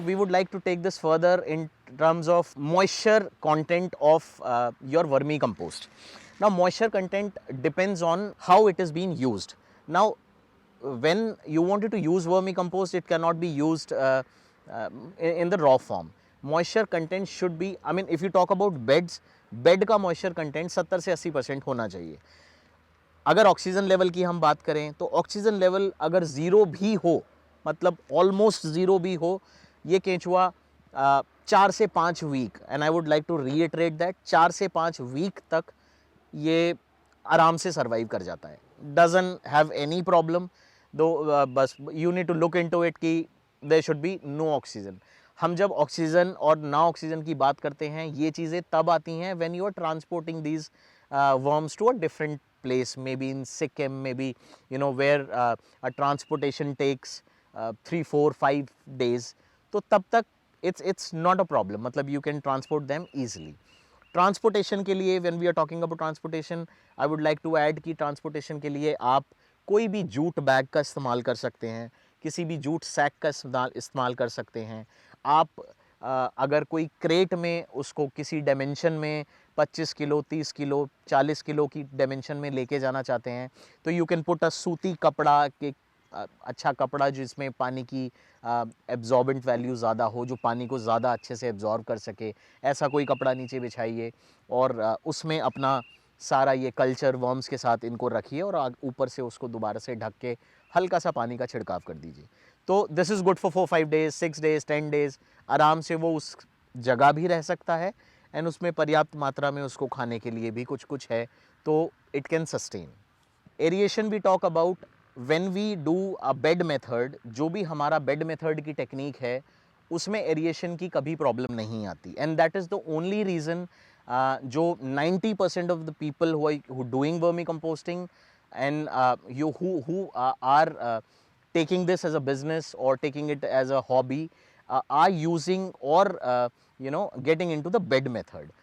we would like to take this further in terms of moisture content of your vermicompost. Now, moisture content depends on how it is being used. Now, when you wanted to use vermicompost, it cannot be used in the raw form. Moisture content should be, I mean, if you talk about beds, bed का moisture content 70 से 80% होना चाहिए. अगर oxygen level की हम बात करें तो ऑक्सीजन लेवल अगर ज़ीरो भी हो, मतलब ऑलमोस्ट ज़ीरो भी हो, ये केंचुआ 4 से 5 week, and I would like to reiterate that, 4 से 5 वीक तक ये आराम से सर्वाइव कर जाता है. डजंट हैव एनी प्रॉब्लम दो. बस you need to look into it कि there should be no oxygen. हम जब ऑक्सीजन और ना ऑक्सीजन की बात करते हैं, ये चीज़ें तब आती हैं when you are transporting these worms to a different place, maybe in Sikkim, maybe where a transportation takes 3, 4, 5 days. तो तब तक it's not a problem, मतलब you can transport them easily. Transportation के लिए, when we are talking about transportation, I would like to add कि transportation के लिए आप कोई भी जूट बैग का इस्तेमाल कर सकते हैं, किसी भी जूट सैक का इस्तेमाल कर सकते हैं. आप अगर कोई क्रेट में उसको किसी डायमेंशन में 25 किलो, 30 किलो, 40 किलो की डायमेंशन में लेके जाना चाहते हैं, तो यू कैन पुट अ सूती कपड़ा के, अच्छा कपड़ा जिसमें पानी की एब्जॉर्बेंट वैल्यू ज़्यादा हो, जो पानी को ज़्यादा अच्छे से एब्जॉर्ब कर सके, ऐसा कोई कपड़ा नीचे बिछाइए और उसमें अपना सारा ये कल्चर वर्म्स के साथ इनको रखिए और ऊपर से उसको दोबारा से ढक के हल्का सा पानी का छिड़काव कर दीजिए. तो this is good for 4-5 days, 6 days, 10 days. आराम से वो उस जगह भी रह सकता है एंड उसमें पर्याप्त मात्रा में उसको खाने के लिए भी कुछ कुछ है, तो it can sustain. Aeration we talk about when we do a bed method. जो भी हमारा बेड मेथड की टेक्निक है, उसमें एरिएशन की कभी प्रॉब्लम नहीं आती, and that is the only reason जो 90% of the people who doing vermi composting and you who are taking this as a business or taking it as a hobby are using or getting into the bed method.